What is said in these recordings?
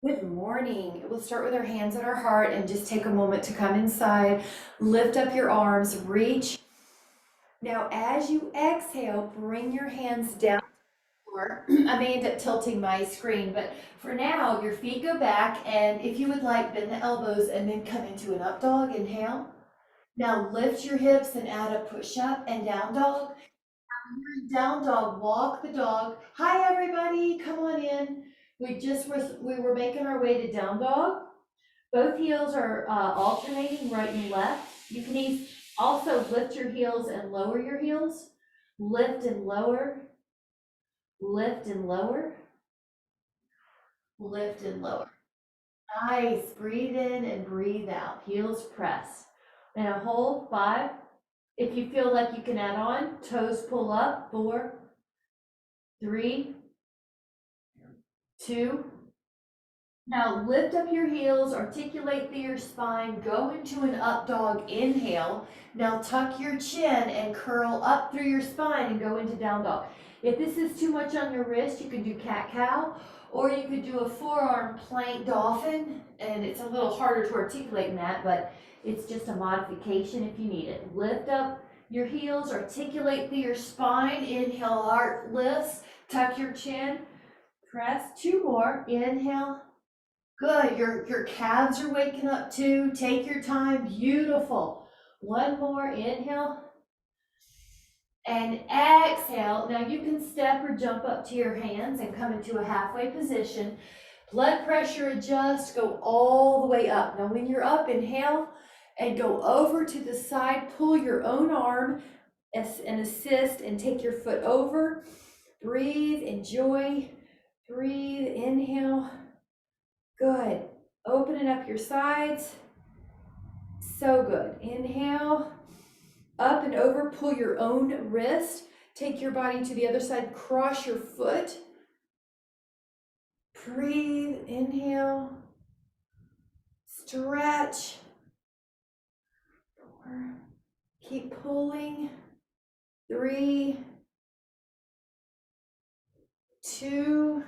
Good morning. We'll start with our hands at our heart and just take a moment to come inside. Lift up your arms, reach. Now, as you exhale, bring your hands down. I may end up tilting my screen, but for now, your feet go back. And if you would like, bend the elbows and then come into an up dog. Inhale. Now, lift your hips and add a push up and down dog. Down dog, walk the dog. Hi, everybody. Come on in. We were making our way to down dog. Both heels are alternating right and left. You can also lift your heels and lower your heels. Lift and lower, lift and lower, lift and lower. Nice. Breathe in and breathe out. Heels press. Now hold 5. If you feel like you can add on, toes pull up. 4, 3, 2. Now lift up your heels, articulate through your spine, go into an up dog, inhale. Now tuck your chin and curl up through your spine and go into down dog. If this is too much on your wrist, you can do cat cow, or you could do a forearm plank dolphin, and it's a little harder to articulate in that, but it's just a modification if you need it. Lift up your heels, articulate through your spine, inhale, heart lifts, tuck your chin, press. 2 more, inhale. Good, your calves are waking up too. Take your time, beautiful. 1 more, inhale. And exhale. Now you can step or jump up to your hands and come into a halfway position. Blood pressure adjust, go all the way up. Now when you're up, inhale and go over to the side, pull your own arm and assist and take your foot over. Breathe, enjoy, breathe, inhale. Good. Opening up your sides. So good. Inhale. Up and over. Pull your own wrist. Take your body to the other side. Cross your foot. Breathe. Inhale. Stretch. 4. Keep pulling. 3, 2.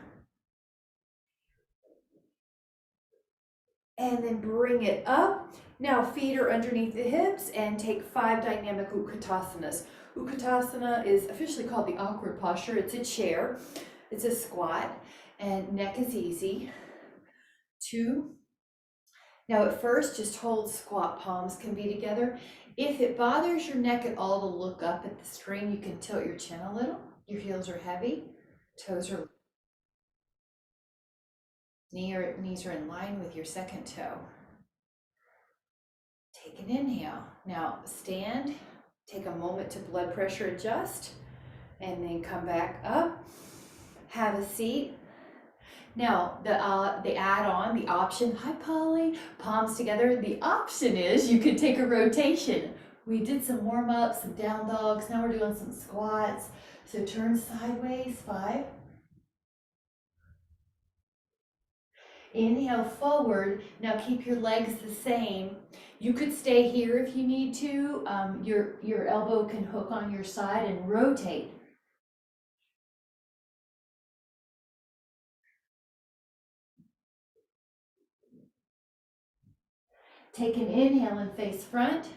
And then bring it up. Now feet are underneath the hips and take 5 dynamic Utkatasana. Utkatasana is officially called the awkward posture. It's a chair, it's a squat, and neck is easy. 2. Now at first, just hold squat, palms can be together. If it bothers your neck at all to look up at the screen, you can tilt your chin a little. Your heels are heavy, toes are knees are in line with your second toe. Take an inhale. Now stand, take a moment to blood pressure adjust, and then come back up. Have a seat. Now the add-on, the option, hi Polly, palms together. The option is you could take a rotation. We did some warm-ups, some down dogs. Now we're doing some squats. So turn sideways, 5. Inhale forward. Now keep your legs the same. You could stay here if you need to. Your elbow can hook on your side and rotate. Take an inhale and face front.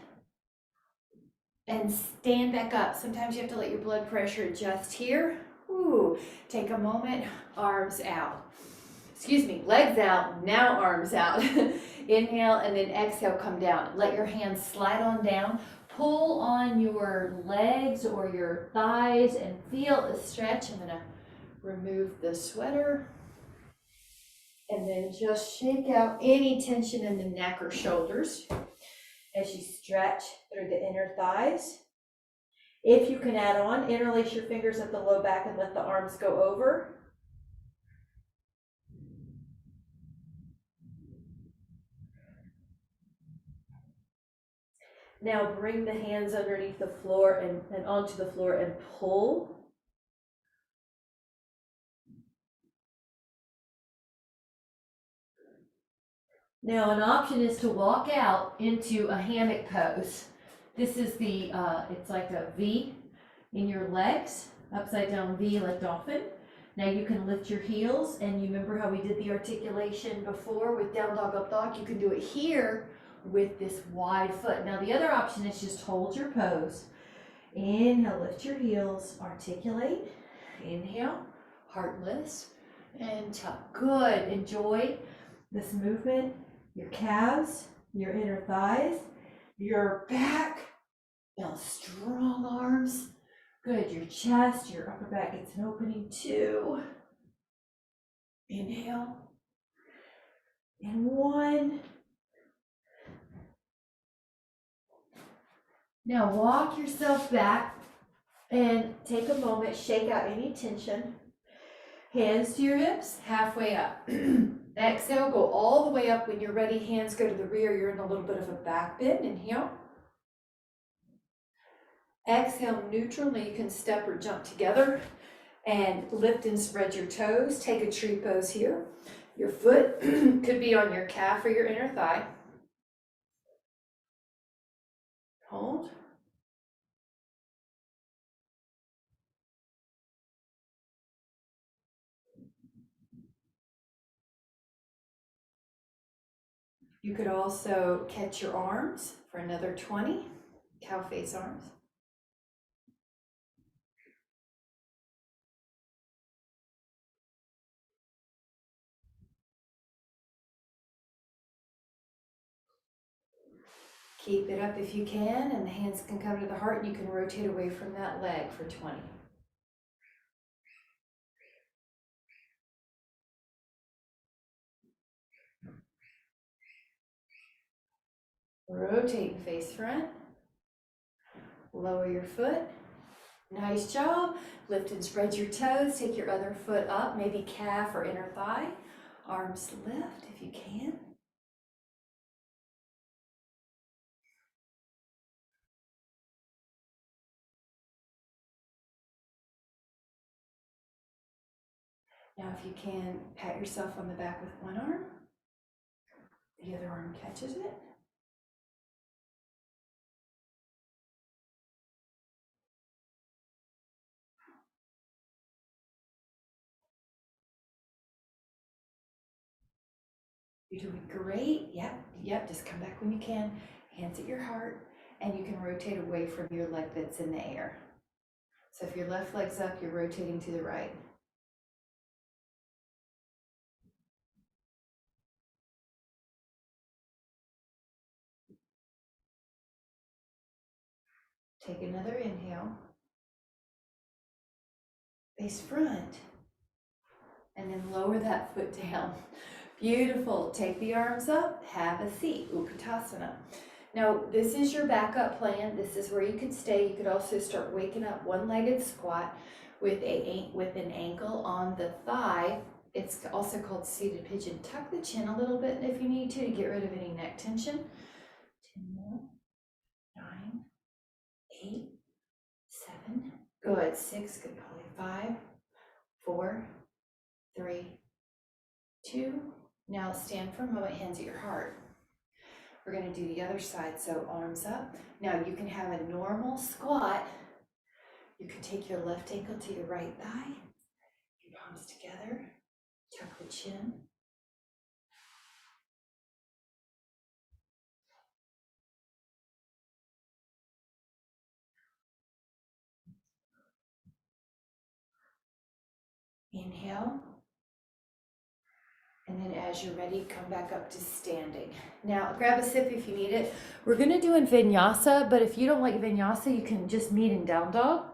And stand back up. Sometimes you have to let your blood pressure adjust here. Ooh, take a moment, arms out. Excuse me, legs out, now arms out. Inhale and then exhale, come down. Let your hands slide on down. Pull on your legs or your thighs and feel a stretch. I'm gonna remove the sweater. And then just shake out any tension in the neck or shoulders as you stretch through the inner thighs. If you can add on, interlace your fingers at the low back and let the arms go over. Now bring the hands underneath the floor and onto the floor and pull. Now an option is to walk out into a hammock pose. This is it's like a V in your legs, upside down V like dolphin. Now you can lift your heels, and you remember how we did the articulation before with down dog, up dog? You can do it here with this wide foot. Now the other option is just hold your pose. Inhale, lift your heels, articulate. Inhale, heartless, and tuck. Good. Enjoy this movement. Your calves, your inner thighs, your back. Feel strong arms. Good. Your chest, your upper back gets an opening too. Inhale. And one. Now walk yourself back and take a moment, shake out any tension. Hands to your hips, halfway up. Exhale, go all the way up. When you're ready, hands go to the rear. You're in a little bit of a back bend. Inhale. Exhale, neutral. Now you can step or jump together and lift and spread your toes. Take a tree pose here. Your foot could be on your calf or your inner thigh. Hold. You could also catch your arms for another 20, cow face arms. Keep it up if you can, and the hands can come to the heart, and you can rotate away from that leg for 20. Rotate and face front. Lower your foot. Nice job. Lift and spread your toes. Take your other foot up, maybe calf or inner thigh. Arms lift if you can. Now if you can, pat yourself on the back with one arm. The other arm catches it. You're doing great. Yep. Just come back when you can. Hands at your heart, and you can rotate away from your leg that's in the air. So if your left leg's up, you're rotating to the right. Take another inhale. Face front. And then lower that foot down. Beautiful. Take the arms up, have a seat, Utkatasana. Now, this is your backup plan. This is where you could stay. You could also start waking up one-legged squat with an ankle on the thigh. It's also called seated pigeon. Tuck the chin a little bit if you need to get rid of any neck tension. 10 more. 9, 8, 7. Good. 6. Good. Probably 5, 4, 3, 2. Now stand for a moment, hands at your heart. We're going to do the other side, so arms up. Now you can have a normal squat. You can take your left ankle to your right thigh, your palms together, tuck the chin. Inhale. And then as you're ready, come back up to standing. Now grab a sip if you need it. We're going to do in vinyasa, but if you don't like vinyasa, you can just meet in down dog.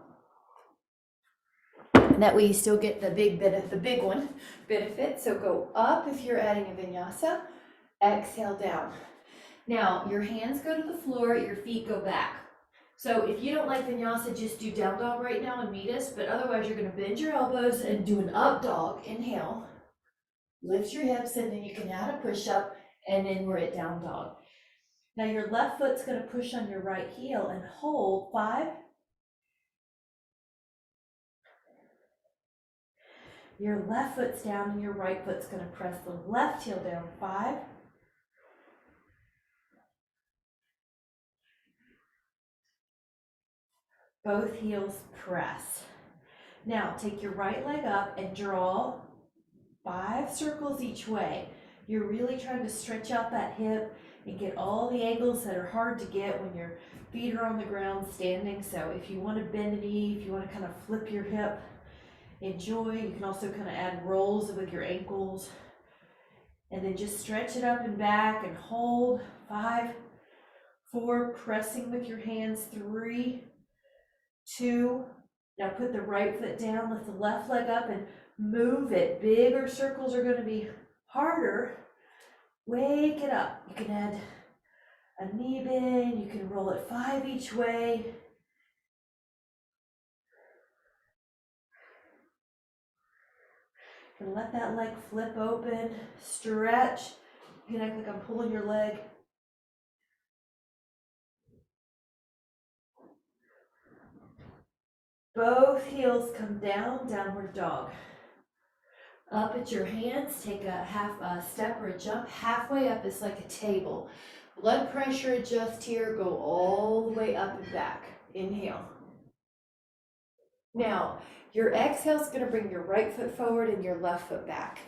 And that way you still get the big benefit. So go up if you're adding a vinyasa. Exhale down. Now your hands go to the floor, your feet go back. So if you don't like vinyasa, just do down dog right now and meet us. But otherwise, you're going to bend your elbows and do an up dog. Inhale. Lift your hips, and then you can add a push-up, and then we're at down dog. Now your left foot's going to push on your right heel and hold. 5. Your left foot's down, and your right foot's going to press the left heel down. 5. Both heels press. Now take your right leg up and draw 5 circles each way. You're really trying to stretch out that hip and get all the angles that are hard to get when your feet are on the ground standing. So if you want to bend the knee, if you want to kind of flip your hip, enjoy. You can also kind of add rolls with your ankles. And then just stretch it up and back and hold. 5, 4, pressing with your hands. 3, 2. Now put the right foot down, lift the left leg up and move it. Bigger circles are going to be harder. Wake it up. You can add a knee bend. You can roll it 5 each way. And let that leg flip open. Stretch. You can act like I'm pulling your leg. Both heels come down, downward dog. Up at your hands, take a half a step or a jump. Halfway up is like a table. Blood pressure adjust here, go all the way up and back. Inhale. Now, your exhale is going to bring your right foot forward and your left foot back.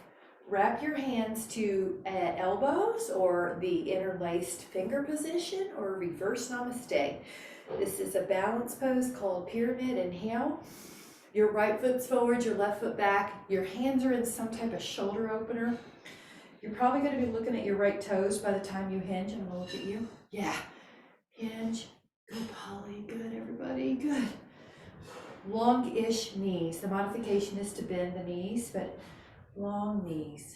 Wrap your hands to elbows or the interlaced finger position or reverse namaste. This is a balance pose called pyramid. Inhale. Your right foot's forward, your left foot back. Your hands are in some type of shoulder opener. You're probably going to be looking at your right toes by the time you hinge. I'm going to look at you. Yeah. Hinge. Good, Polly. Good, everybody. Good. Long-ish knees. The modification is to bend the knees, but long knees.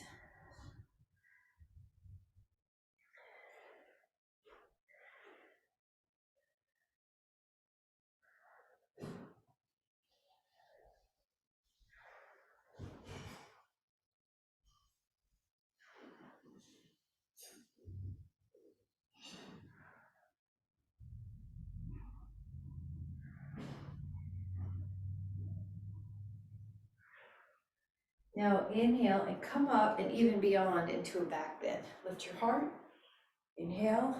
Now inhale and come up and even beyond into a back bend. Lift your heart. Inhale.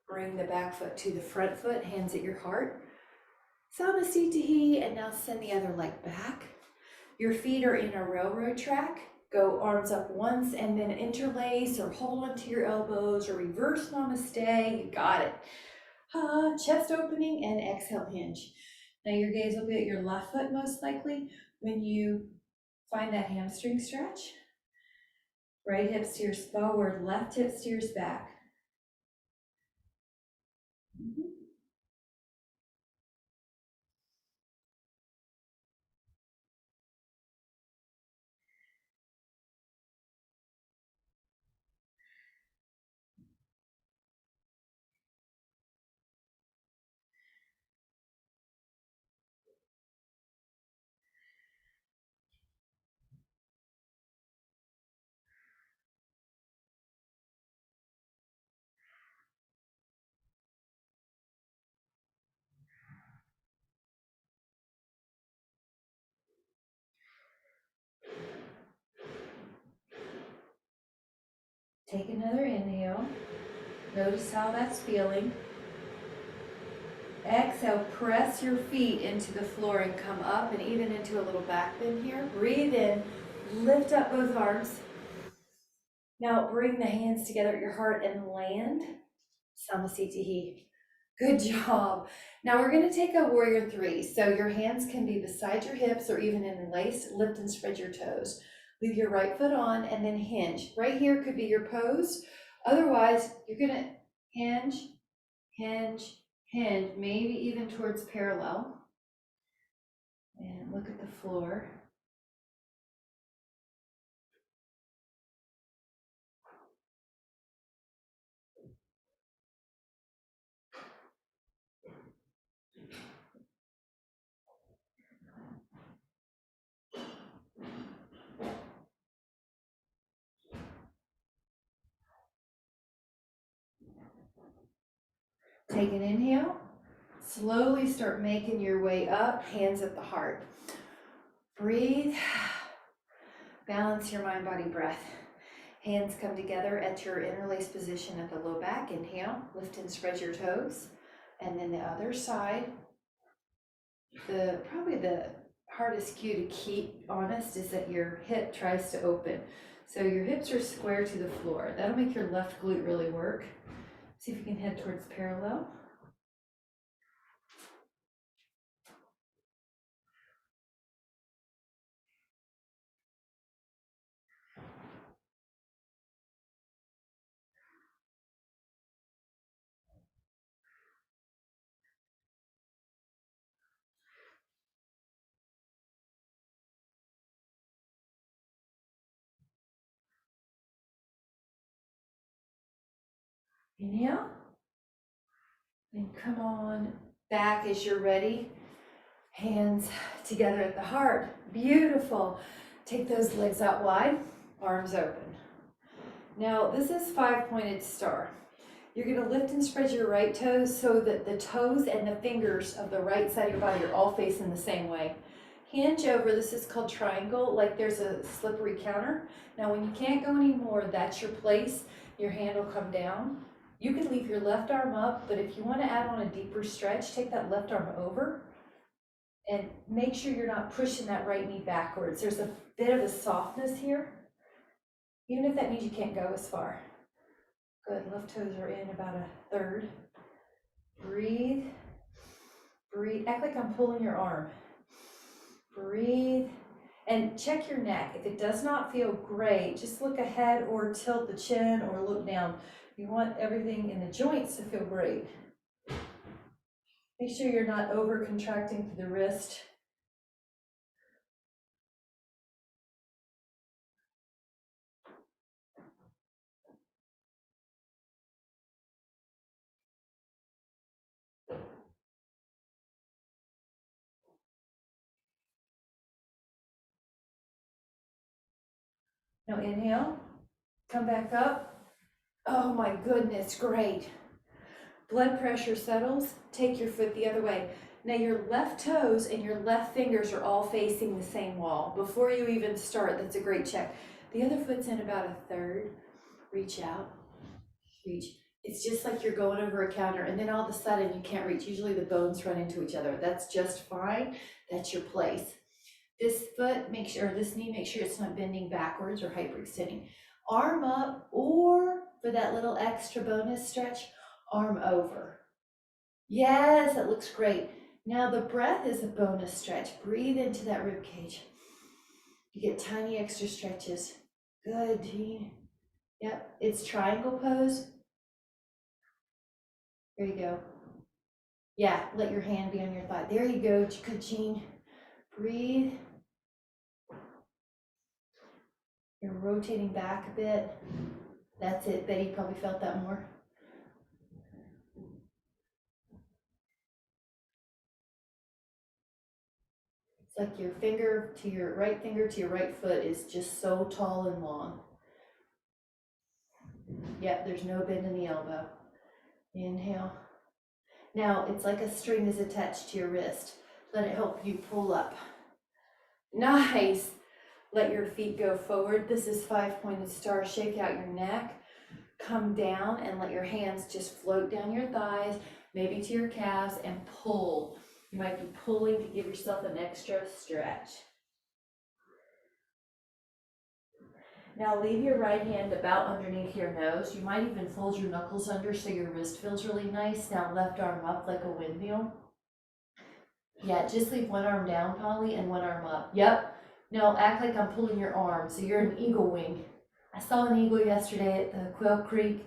Bring the back foot to the front foot, hands at your heart. Samasthiti, and now send the other leg back. Your feet are in a railroad track. Go arms up once and then interlace or hold onto your elbows or reverse namaste. You got it. Chest opening and exhale hinge. Now your gaze will be at your left foot most likely when you find that hamstring stretch. Right hip steers forward, left hip steers back. Take another inhale. Notice how that's feeling. Exhale, press your feet into the floor and come up and even into a little back bend here. Breathe in, lift up both arms. Now bring the hands together at your heart and land. Samasthiti. Good job. Now we're going to take a warrior 3. So your hands can be beside your hips or even interlaced. Lift and spread your toes. Leave your right foot on and then hinge. Right here could be your pose. Otherwise, you're going to hinge, hinge, hinge, maybe even towards parallel. And look at the floor. Take an inhale. Slowly start making your way up, hands at the heart. Breathe. Balance your mind, body, breath. Hands come together at your interlaced position at the low back. Inhale, lift and spread your toes. And then the other side. Probably the hardest cue to keep honest is that your hip tries to open. So your hips are square to the floor. That'll make your left glute really work. See if you can head towards parallel. Inhale. And come on back as you're ready. Hands together at the heart. Beautiful. Take those legs out wide, arms open. Now, this is 5-pointed star. You're going to lift and spread your right toes so that the toes and the fingers of the right side of your body are all facing the same way. Hinge over, this is called triangle, like there's a slippery counter. Now, when you can't go anymore, that's your place. Your hand will come down. You can leave your left arm up, but if you want to add on a deeper stretch, take that left arm over and make sure you're not pushing that right knee backwards. There's a bit of a softness here, even if that means you can't go as far. Good, left toes are in about a third. Breathe, breathe, act like I'm pulling your arm. Breathe, and check your neck. If it does not feel great, just look ahead or tilt the chin or look down. You want everything in the joints to feel great. Make sure you're not over contracting through the wrist. Now inhale, come back up. Oh my goodness, great. Blood pressure settles, take your foot the other way. Now your left toes and your left fingers are all facing the same wall. Before you even start, that's a great check. The other foot's in about a third. Reach out, reach. It's just like you're going over a counter and then all of a sudden you can't reach. Usually the bones run into each other. That's just fine. That's your place. This foot, make sure, this knee, make sure it's not bending backwards or hyperextending. Arm up, or for that little extra bonus stretch, arm over. Yes, that looks great. Now the breath is a bonus stretch. Breathe into that rib cage. You get tiny extra stretches. Good, Jean. Yep, it's triangle pose. There you go. Yeah, let your hand be on your thigh. There you go, good, Jean. Breathe. You're rotating back a bit. That's it. Betty probably felt that more. It's like your finger to your right foot is just so tall and long. Yep, there's no bend in the elbow. Inhale. Now it's like a string is attached to your wrist. Let it help you pull up. Nice. Let your feet go forward. This is 5-pointed star. Shake out your neck. Come down and let your hands just float down your thighs, maybe to your calves, and pull. You might be pulling to give yourself an extra stretch. Now leave your right hand about underneath your nose. You might even fold your knuckles under so your wrist feels really nice. Now left arm up like a windmill. Yeah, just leave one arm down, Polly, and one arm up. Yep. No, act like I'm pulling your arm. So you're an eagle wing. I saw an eagle yesterday at the Quail Creek.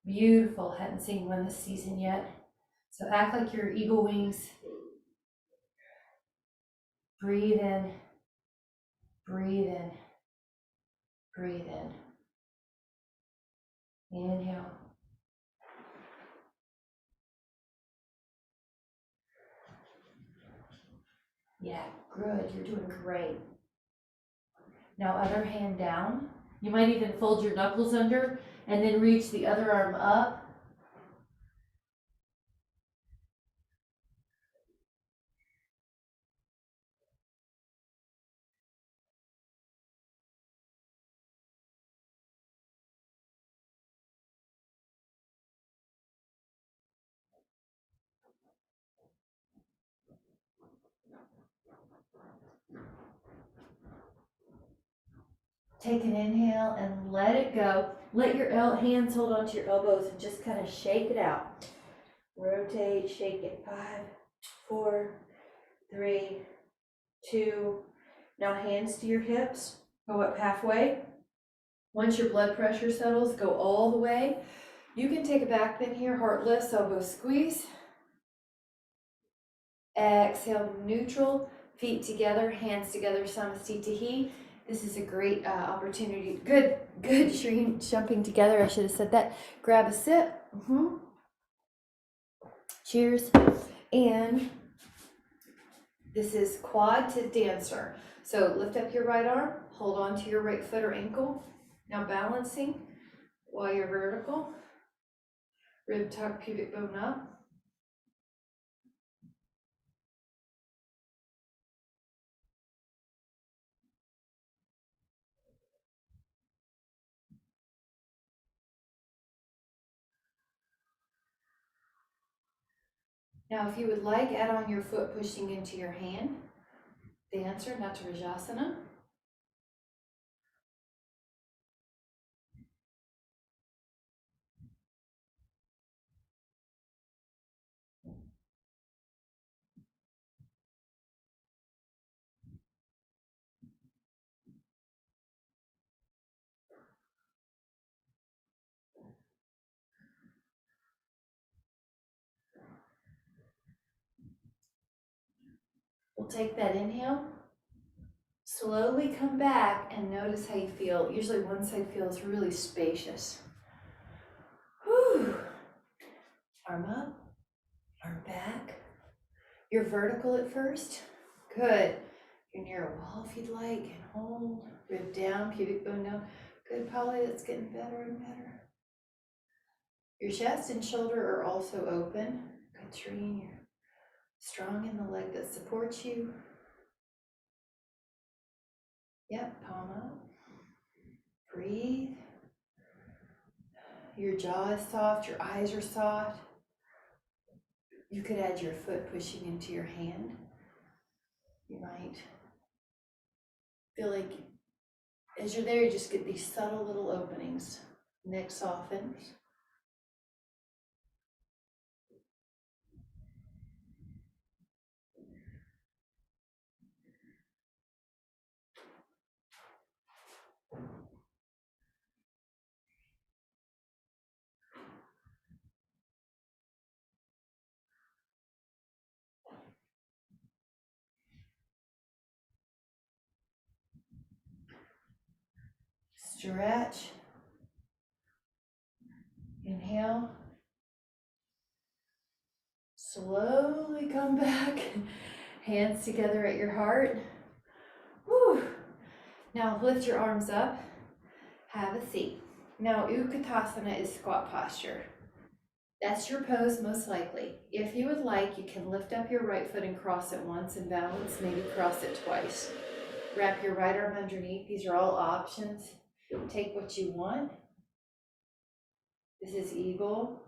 Beautiful. Hadn't seen one this season yet. So act like your eagle wings. Breathe in. Breathe in. Breathe in. Inhale. Yeah, good. You're doing great. Now other hand down. You might even fold your knuckles under and then reach the other arm up. Take an inhale and let it go. Let your hands hold onto your elbows and just kind of shake it out. Rotate, shake it. 5, 4, 3, 2. Now hands to your hips. Go up halfway. Once your blood pressure settles, go all the way. You can take a back bend here, heart lifts, elbow squeeze. Exhale, neutral, feet together, hands together, Samastitihi. This is a great opportunity. Good, Shireen, jumping together. I should have said that. Grab a sip. Cheers. And this is quad to dancer. So lift up your right arm, hold on to your right foot or ankle. Now balancing while you're vertical. Rib tuck, pubic bone up. Now, if you would like, add on your foot pushing into your hand. Dancer, Natarajasana. We'll take that inhale. Slowly come back and notice how you feel. Usually one side feels really spacious. Whew. Arm up, arm back. You're vertical at first. Good. You're near a wall if you'd like, and hold. Rib down, pubic bone down. Good, Polly, that's getting better and better. Your chest and shoulder are also open. Good, Shreen, you're strong in the leg that supports you. Yep, palm up. Breathe. Your jaw is soft, your eyes are soft. You could add your foot pushing into your hand. You might feel like as you're there, you just get these subtle little openings. Neck softens. Stretch. Inhale. Slowly come back. Hands together at your heart. Whew. Now lift your arms up. Have a seat. Now Utkatasana is squat posture. That's your pose most likely. If you would like, you can lift up your right foot and cross it once and balance, maybe cross it twice. Wrap your right arm underneath. These are all options. Take what you want. This is eagle.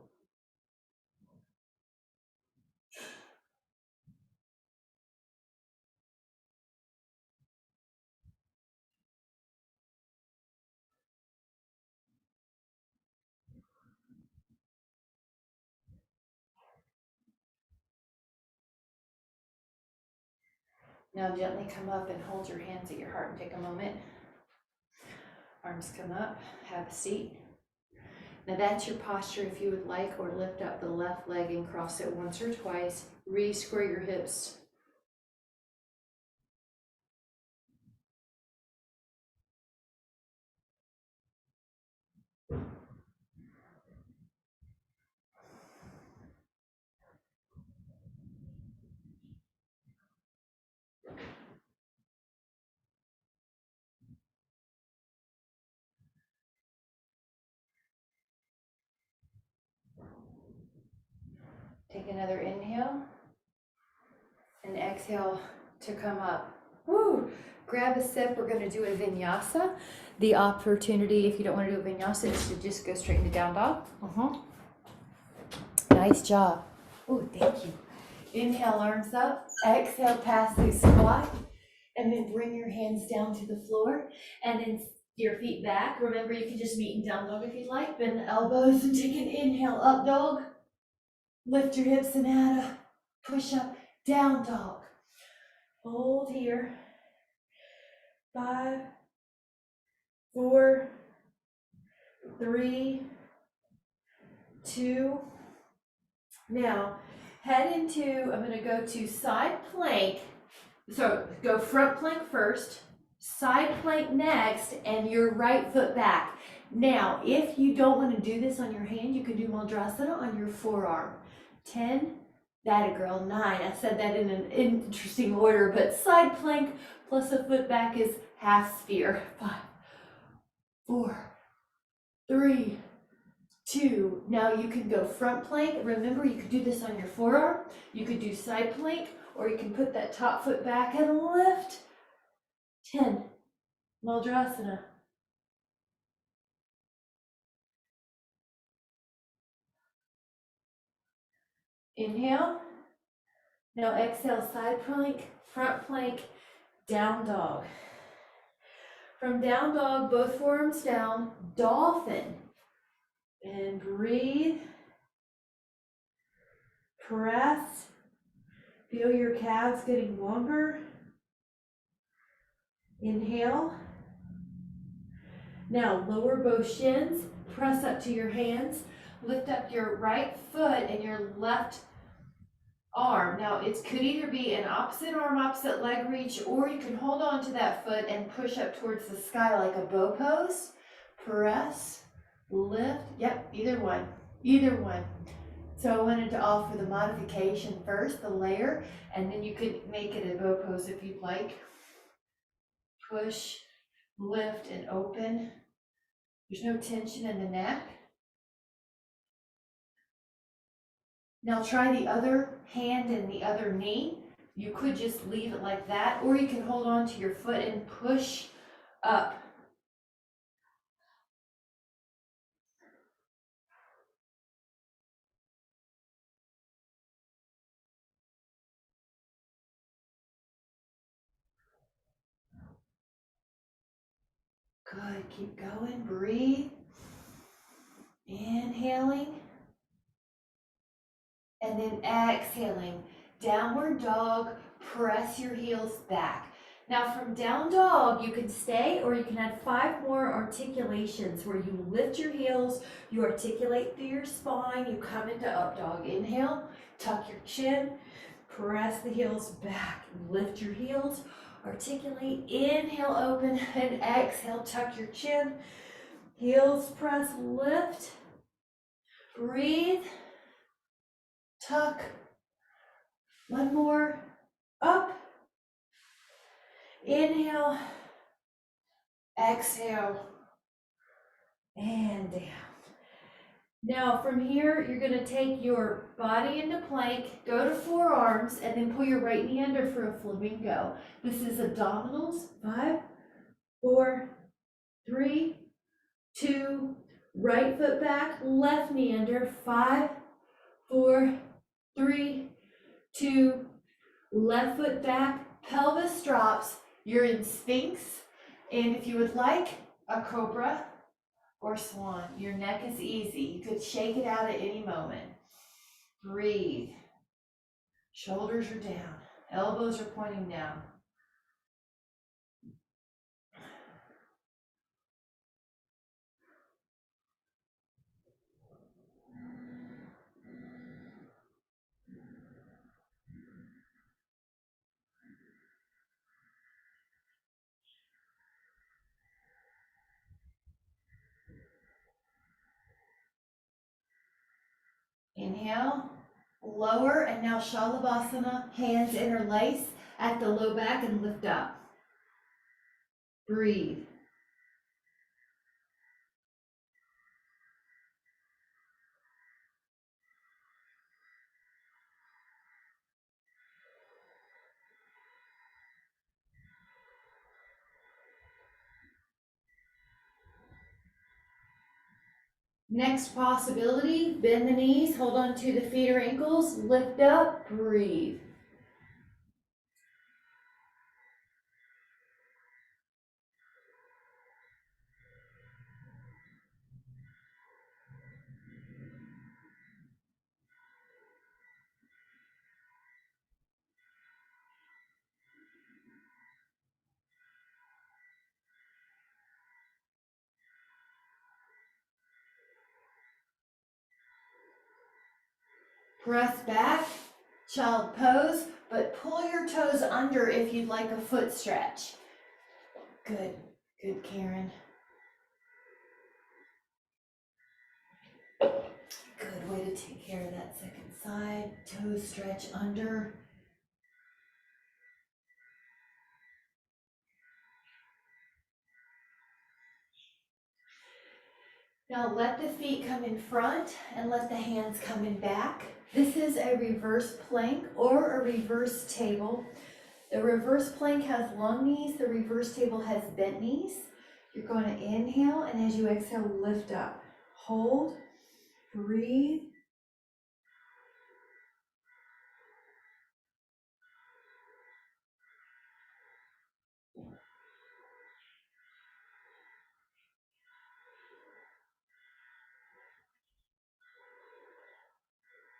Now gently come up and hold your hands at your heart and take a moment. Arms come up, have a seat. Now that's your posture if you would like, or lift up the left leg and cross it once or twice. Re-square your hips. Take another inhale and exhale to come up. Woo! Grab a sip. We're going to do a vinyasa. The opportunity, if you don't want to do a vinyasa, is to just go straight into down dog. Nice job. Oh, thank you. Inhale, arms up. Exhale, pass through squat. And then bring your hands down to the floor and then your feet back. Remember, you can just meet in down dog if you'd like. Bend the elbows and take an inhale, up dog. Lift your hips and add a push up, down dog. Hold here. 5, 4, 3, 2. Now, head into, I'm gonna go to side plank. So go front plank first, side plank next, and your right foot back. Now, if you don't want to do this on your hand, you can do Madrasana on your forearm. 10, that a girl, 9. I said that in an interesting order, but side plank plus a foot back is half sphere. 5, 4, 3, 2. Now you can go front plank. Remember, you could do this on your forearm. You could do side plank, or you can put that top foot back and lift. 10, Madrasana. Inhale. Now exhale, side plank, front plank, down dog. From down dog, both forearms down, dolphin. And breathe. Press. Feel your calves getting longer. Inhale. Now lower both shins, press up to your hands, lift up your right foot and your left arm. Now it could either be an opposite arm, opposite leg reach, or you can hold on to that foot and push up towards the sky like a bow pose. Press, lift, yep, either one, either one. So I wanted to offer the modification first, the layer, and then you could make it a bow pose if you'd like. Push, lift, and open. There's no tension in the neck. Now try the other hand and the other knee. You could just leave it like that, or you can hold on to your foot and push up. Good, keep going, breathe. Inhaling. And then exhaling. Downward dog, press your heels back. Now from down dog, you can stay or you can add 5 more articulations where you lift your heels, you articulate through your spine, you come into up dog. Inhale, tuck your chin, press the heels back, lift your heels, articulate, inhale, open, and exhale, tuck your chin, heels press, lift, breathe, tuck, 1 more, up, inhale, exhale, and down. Now from here, you're going to take your body into plank, go to forearms, and then pull your right knee under for a flamingo. This is abdominals. 5, 4, 3, 2, right foot back, left knee under. 5, 4, 3, 2, left foot back, pelvis drops. You're in Sphinx, and if you would like a cobra or swan, your neck is easy. You could shake it out at any moment. Breathe. Shoulders are down, elbows are pointing down. Inhale, lower, and now Shalabhasana, hands interlace at the low back and lift up. Breathe. Next possibility, bend the knees, hold on to the feet or ankles, lift up, breathe. Press back, child pose, but pull your toes under if you'd like a foot stretch. Good, good, Karen. Good way to take care of that second side. Toes stretch under. Now let the feet come in front and let the hands come in back. This is a reverse plank or a reverse table. The reverse plank has long knees, the reverse table has bent knees. You're going to inhale, and as you exhale, lift up. Hold, breathe.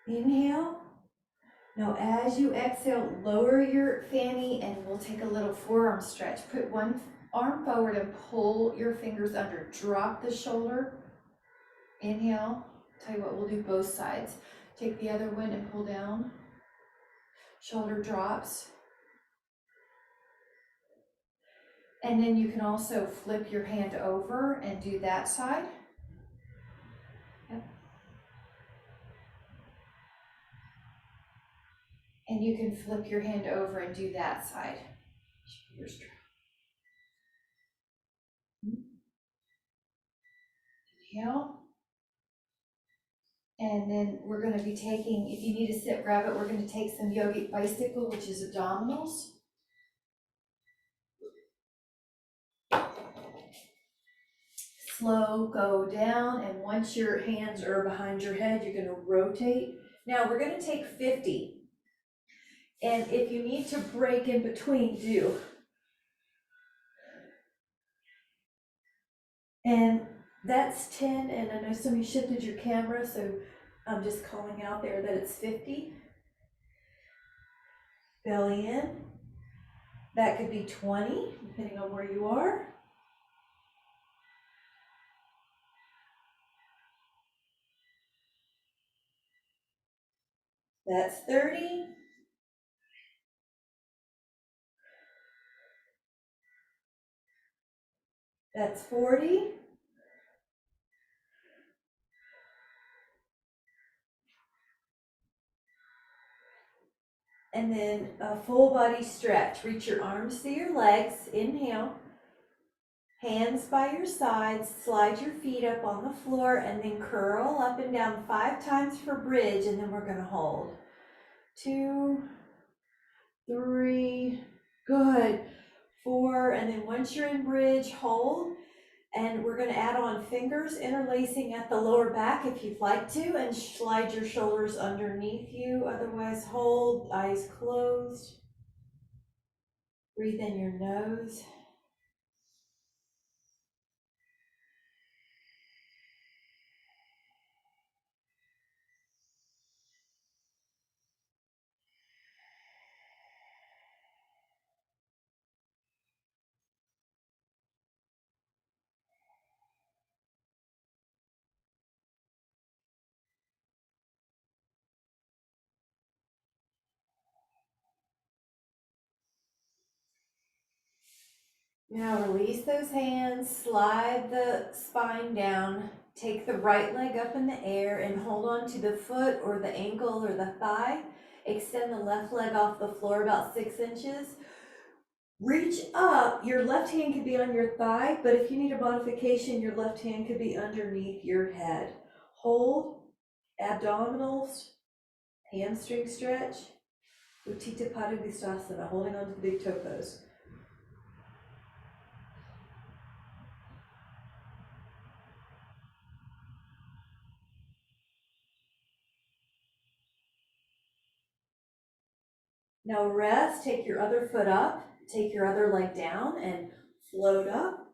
Inhale. Now as you exhale, lower your fanny and we'll take a little forearm stretch. Put one arm forward and pull your fingers under. Drop the shoulder. Inhale. Tell you what, we'll do both sides. Take the other one and pull down. Shoulder drops. And then you can also flip your hand over and do that side. Yep. And you can flip your hand over and do that side. Inhale. And then we're going to be taking, if you need to sit, grab it. We're going to take some yogic bicycle, which is abdominals. Slow, go down, and once your hands are behind your head, you're going to rotate. Now we're going to take 50. And if you need to break in between, do. And that's 10, and I know some of you shifted your camera, so I'm just calling out there that it's 50. Belly in. That could be 20, depending on where you are. That's 30. That's 40. And then a full body stretch. Reach your arms to your legs. Inhale. Hands by your sides. Slide your feet up on the floor and then curl up and down 5 times for bridge, and then we're going to hold. 2, 3, good. 4, and then once you're in bridge, hold. And we're going to add on fingers interlacing at the lower back if you'd like to, and slide your shoulders underneath you. Otherwise, hold, eyes closed. Breathe in your nose. Now release those hands, slide the spine down, take the right leg up in the air and hold on to the foot or the ankle or the thigh. Extend the left leg off the floor about 6 inches. Reach up, your left hand could be on your thigh, but if you need a modification, your left hand could be underneath your head. Hold, abdominals, hamstring stretch, Utthita Padangusthasana, holding on to the big toe pose. Now rest, take your other foot up, take your other leg down and float up.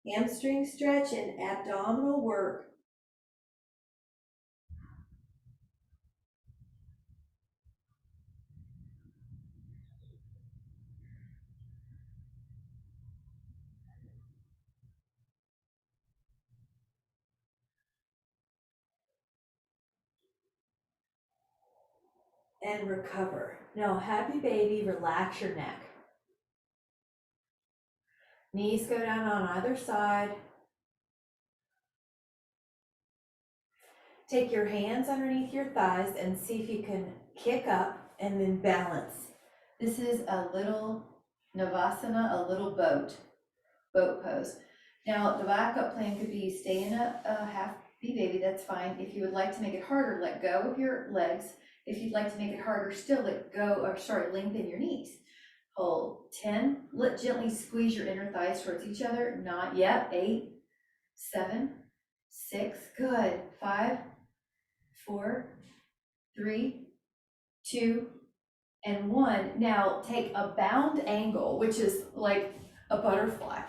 Hamstring stretch and abdominal work. and recover. Now, happy baby, relax your neck. Knees go down on either side. Take your hands underneath your thighs and see if you can kick up and then balance. This is a little Navasana, a little boat pose. Now, the backup plan could be stay in a half baby, that's fine. If you would like to make it harder, let go of your legs. If you'd like to make it harder still, lengthen your knees. Hold 10, gently squeeze your inner thighs towards each other, not yet, 8, 7, 6, good, 5, 4, 3, 2, and 1. Now take a bound angle, which is like a butterfly.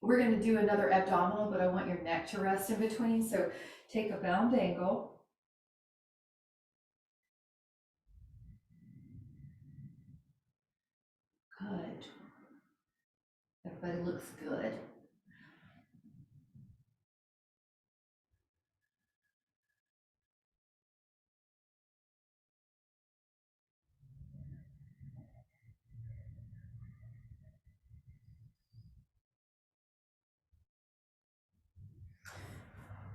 We're going to do another abdominal, but I want your neck to rest in between. So take a bound angle. Good. Everybody looks good.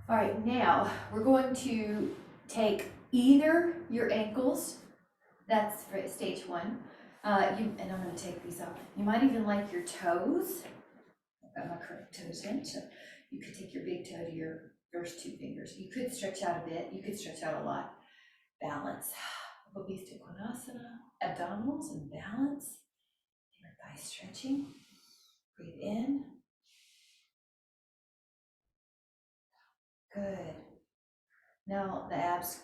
All right, now we're going to take either your ankles, that's for stage 1, and I'm going to take these up. You might even like your toes. I've got my correct toes in, so you could take your big toe to your first 2 fingers. You could stretch out a bit, you could stretch out a lot. Balance. Upalifting Konasana, abdominals and balance. Your thigh stretching. Breathe in. Good. Now the abs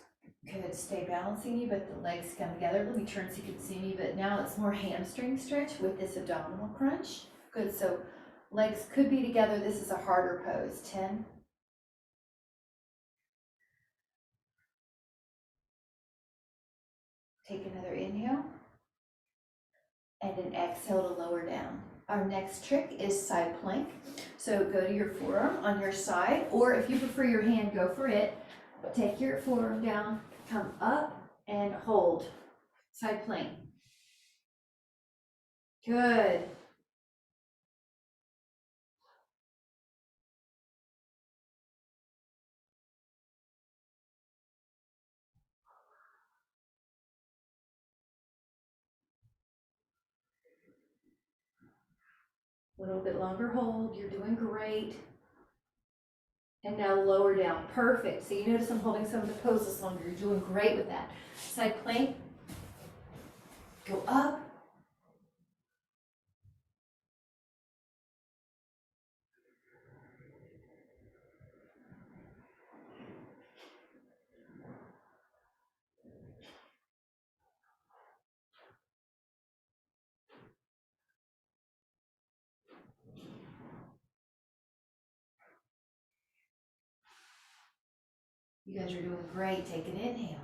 could stay balancing you, but the legs come together. Let me turn so you can see me, but now it's more hamstring stretch with this abdominal crunch. Good, so legs could be together. This is a harder pose. 10. Take another inhale. And an exhale to lower down. Our next trick is side plank. So go to your forearm on your side, or if you prefer your hand, go for it. Take your forearm down, come up and hold. Side plank. Good. A little bit longer hold, you're doing great. And now lower down, perfect. So you notice I'm holding some of the poses longer, you're doing great with that. Side plank, go up. You guys are doing great, take an inhale.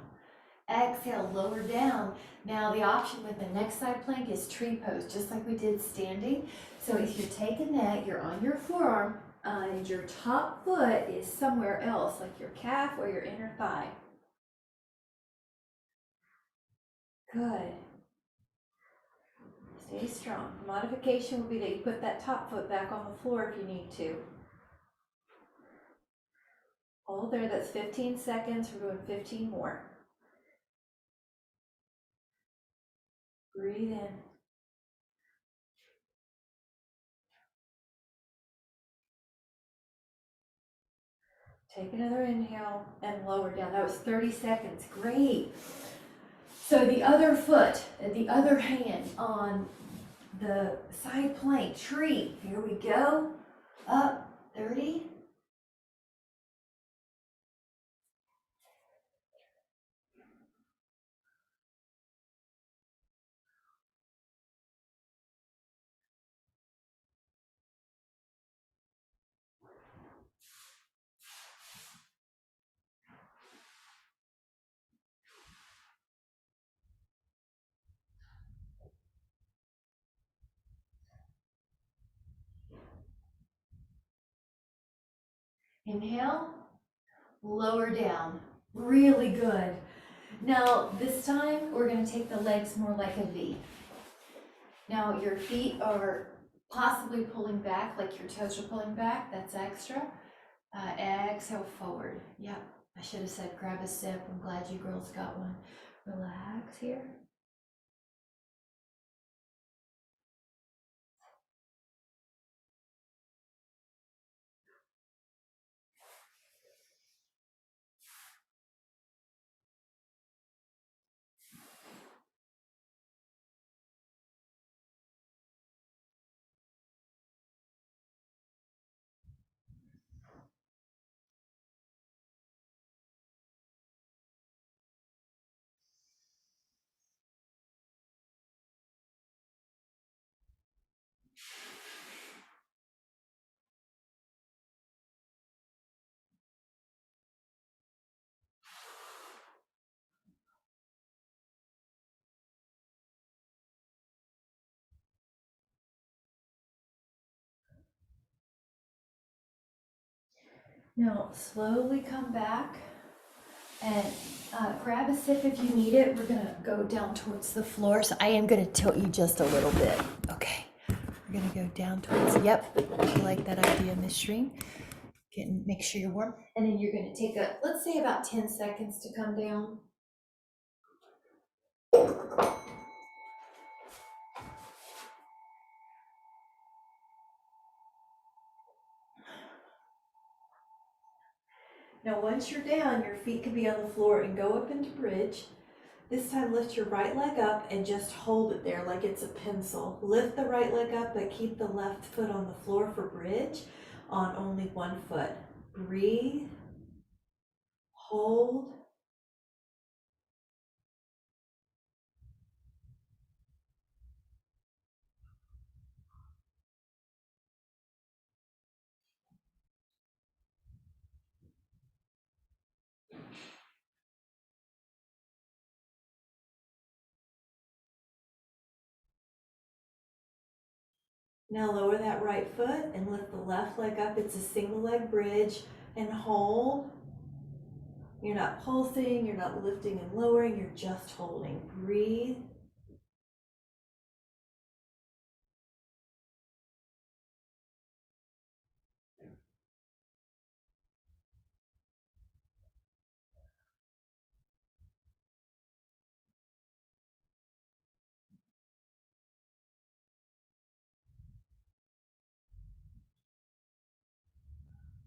Exhale, lower down. Now the option with the next side plank is tree pose, just like we did standing. So if you're taking that, you're on your forearm and your top foot is somewhere else, like your calf or your inner thigh. Good. Stay strong. The modification will be that you put that top foot back on the floor if you need to. Hold there, that's 15 seconds. We're doing 15 more. Breathe in. Take another inhale and lower down. That was 30 seconds. Great. So the other foot and the other hand on the side plank, tree. Here we go. Up, 30. Inhale, lower down. Really good. Now, this time, we're gonna take the legs more like a V. Now, your feet are possibly pulling back, like your toes are pulling back, that's extra. Exhale forward, yep. I should have said grab a sip, I'm glad you girls got one. Relax here. Now, slowly come back and grab a sip if you need it. We're gonna go down towards the floor, so I am gonna tilt you just a little bit. Okay, we're gonna go down towards, yep, I like that idea, Miss Shreen. Make sure you're warm. And then you're gonna take let's say about 10 seconds to come down. Now, once you're down, your feet can be on the floor and go up into bridge. This time, lift your right leg up and just hold it there like it's a pencil. Lift the right leg up, but keep the left foot on the floor for bridge on only one foot. Breathe, hold. Now lower that right foot and lift the left leg up. It's a single leg bridge and hold. You're not pulsing, you're not lifting and lowering, you're just holding. Breathe.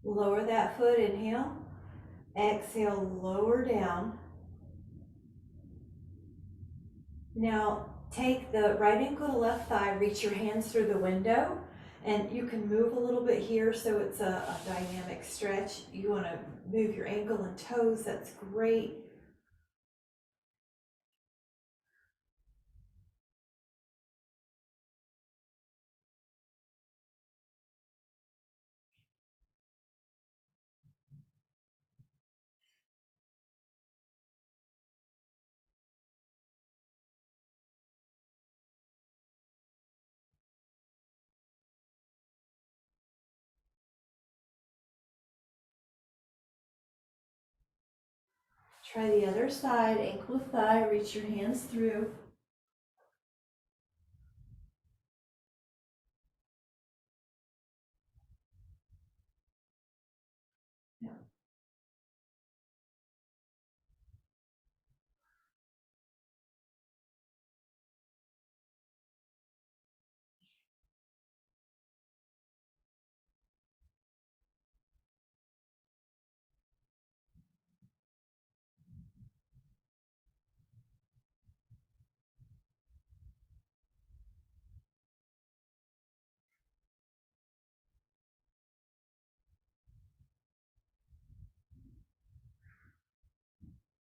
Lower that foot, inhale. Exhale, lower down. Now take the right ankle to left thigh, reach your hands through the window, and you can move a little bit here so it's a dynamic stretch. You want to move your ankle and toes, that's great. Try the other side, ankle to thigh, reach your hands through.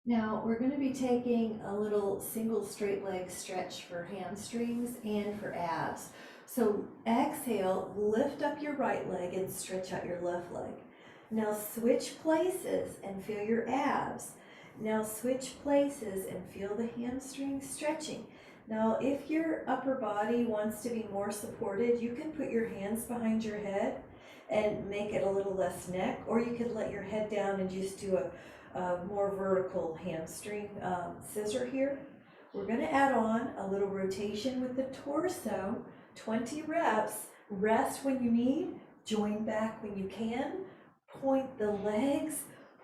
Now we're going to be taking a little single straight leg stretch for hamstrings and for abs. So exhale, lift up your right leg and stretch out your left leg. Now switch places and feel your abs. Now switch places and feel the hamstrings stretching. Now if your upper body wants to be more supported, you can put your hands behind your head and make it a little less neck, or you could let your head down and just do a more vertical hamstring scissor here. We're gonna add on a little rotation with the torso, 20 reps, rest when you need, join back when you can, point the legs,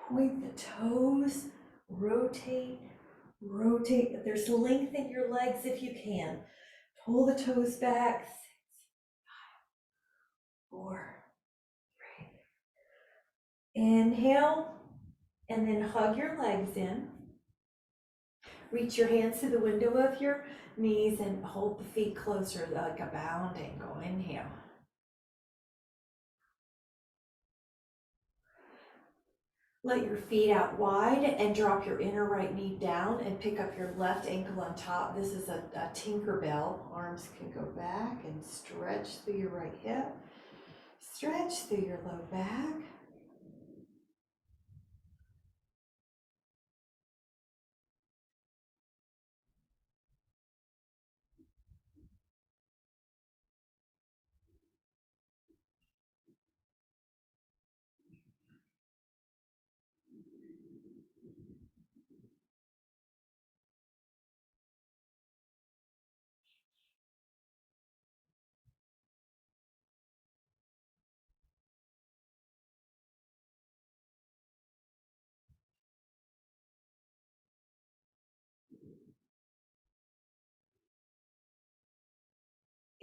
point the toes, rotate, rotate. There's length in your legs if you can. Pull the toes back, 6, 4, 3. Inhale, and then hug your legs in. Reach your hands to the window of your knees and hold the feet closer like a bound angle. Inhale. Let your feet out wide and drop your inner right knee down and pick up your left ankle on top. This is a Tinkerbell. Arms can go back and stretch through your right hip. Stretch through your low back.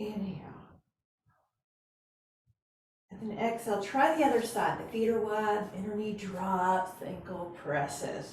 Inhale. And then exhale, try the other side. The feet are wide, inner knee drops, ankle presses.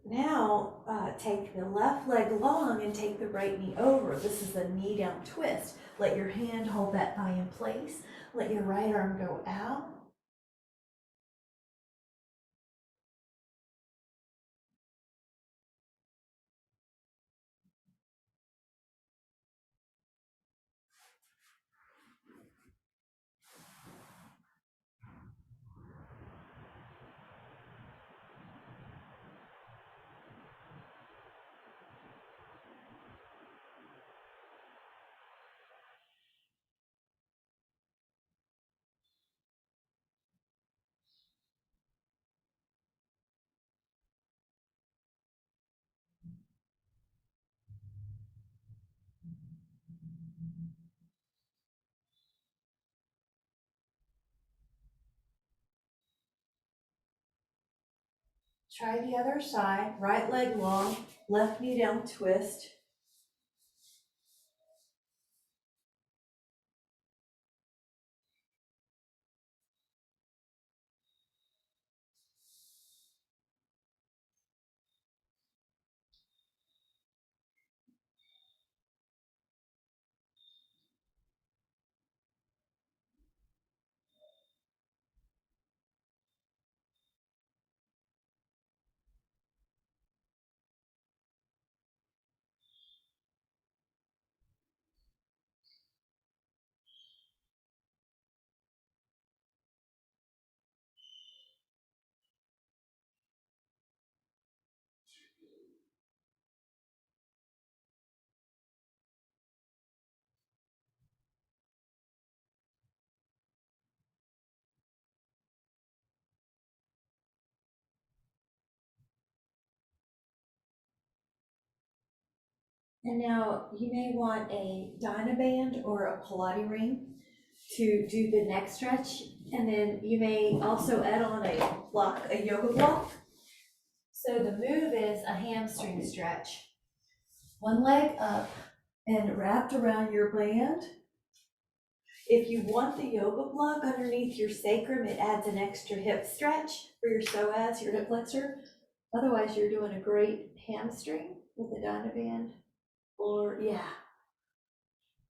Now, take the left leg long and take the right knee over. This is a knee down twist. Let your hand hold that thigh in place. Let your right arm go out. Try the other side. Right leg long, left knee down twist. And now you may want a Dynaband or a Pilates ring to do the neck stretch. And then you may also add on a block, a yoga block. So the move is a hamstring stretch. One leg up and wrapped around your band. If you want the yoga block underneath your sacrum, it adds an extra hip stretch for your psoas, your hip flexor. Otherwise, you're doing a great hamstring with a Dynaband. Or, yeah.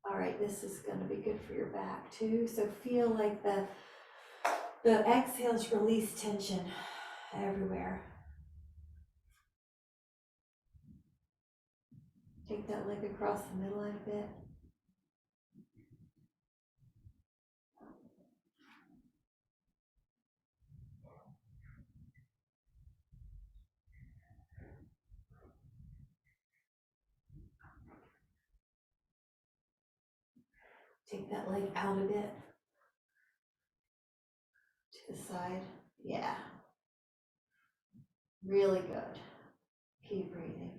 All right, this is going to be good for your back too. So feel like the exhales release tension everywhere. Take that leg across the middle a bit. Take that leg out a bit to the side. Yeah, really good. Keep breathing.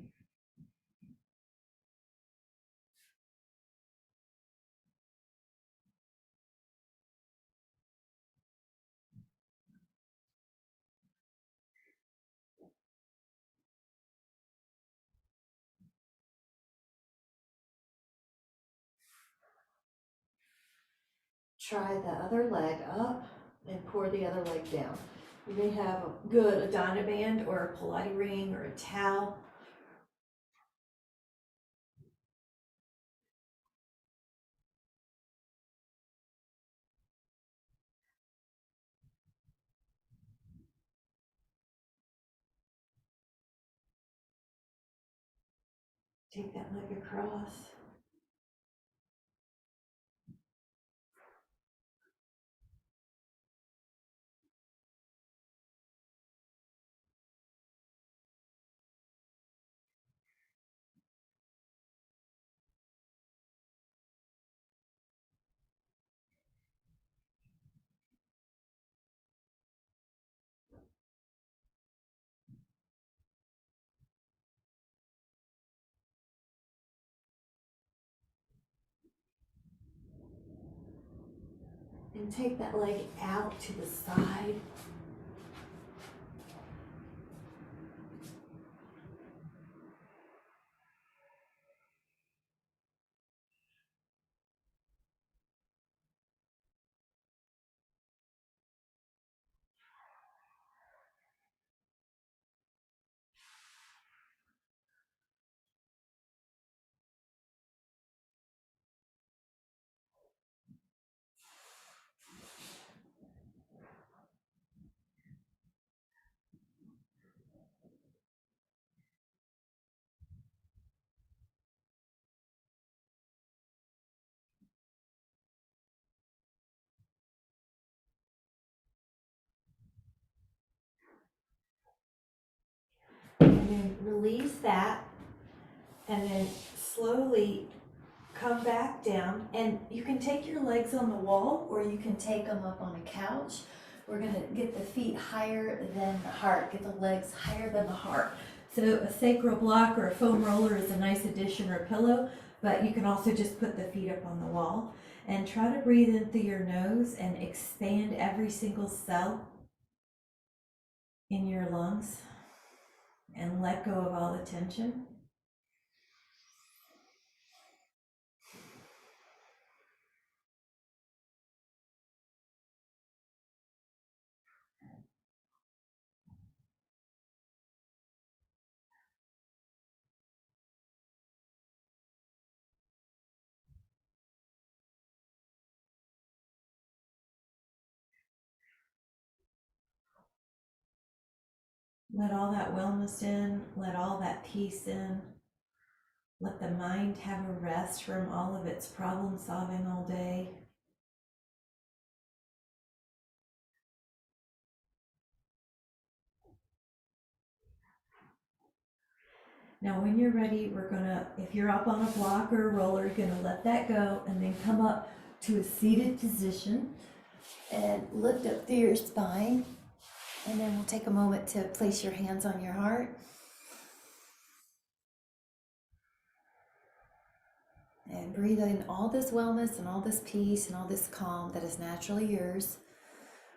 Try the other leg up and pour the other leg down. You may have a Dynaband or a Pilates ring or a towel. Take that leg across. And take that leg out to the side. And then release that. And then slowly come back down. And you can take your legs on the wall or you can take them up on a couch. We're gonna get the feet higher than the heart, get the legs higher than the heart. So a sacral block or a foam roller is a nice addition, or a pillow, but you can also just put the feet up on the wall. And try to breathe in through your nose and expand every single cell in your lungs and let go of all the tension. Let all that wellness in, let all that peace in. Let the mind have a rest from all of its problem solving all day. Now when you're ready, we're gonna, if you're up on a block or a roller, you're gonna let that go and then come up to a seated position and lift up through your spine. And then we'll take a moment to place your hands on your heart. And breathe in all this wellness and all this peace and all this calm that is naturally yours.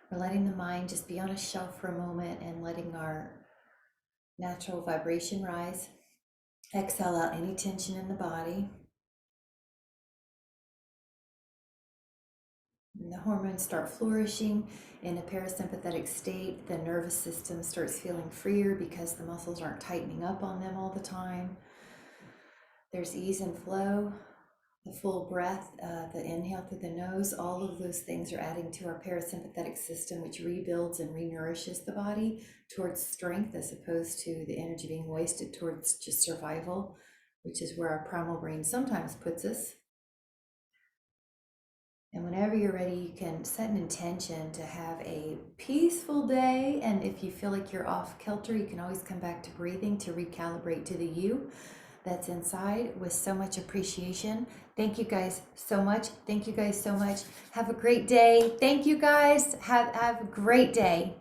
We're letting the mind just be on a shelf for a moment and letting our natural vibration rise. Exhale out any tension in the body. And the hormones start flourishing in a parasympathetic state. The nervous system starts feeling freer because the muscles aren't tightening up on them all the time. There's ease and flow, the full breath, the inhale through the nose. All of those things are adding to our parasympathetic system, which rebuilds and renourishes the body towards strength, as opposed to the energy being wasted towards just survival, which is where our primal brain sometimes puts us. And whenever you're ready, you can set an intention to have a peaceful day. And if you feel like you're off kilter, you can always come back to breathing to recalibrate to the you that's inside with so much appreciation. Thank you guys so much. Thank you guys so much. Have a great day. Thank you guys. Have a great day.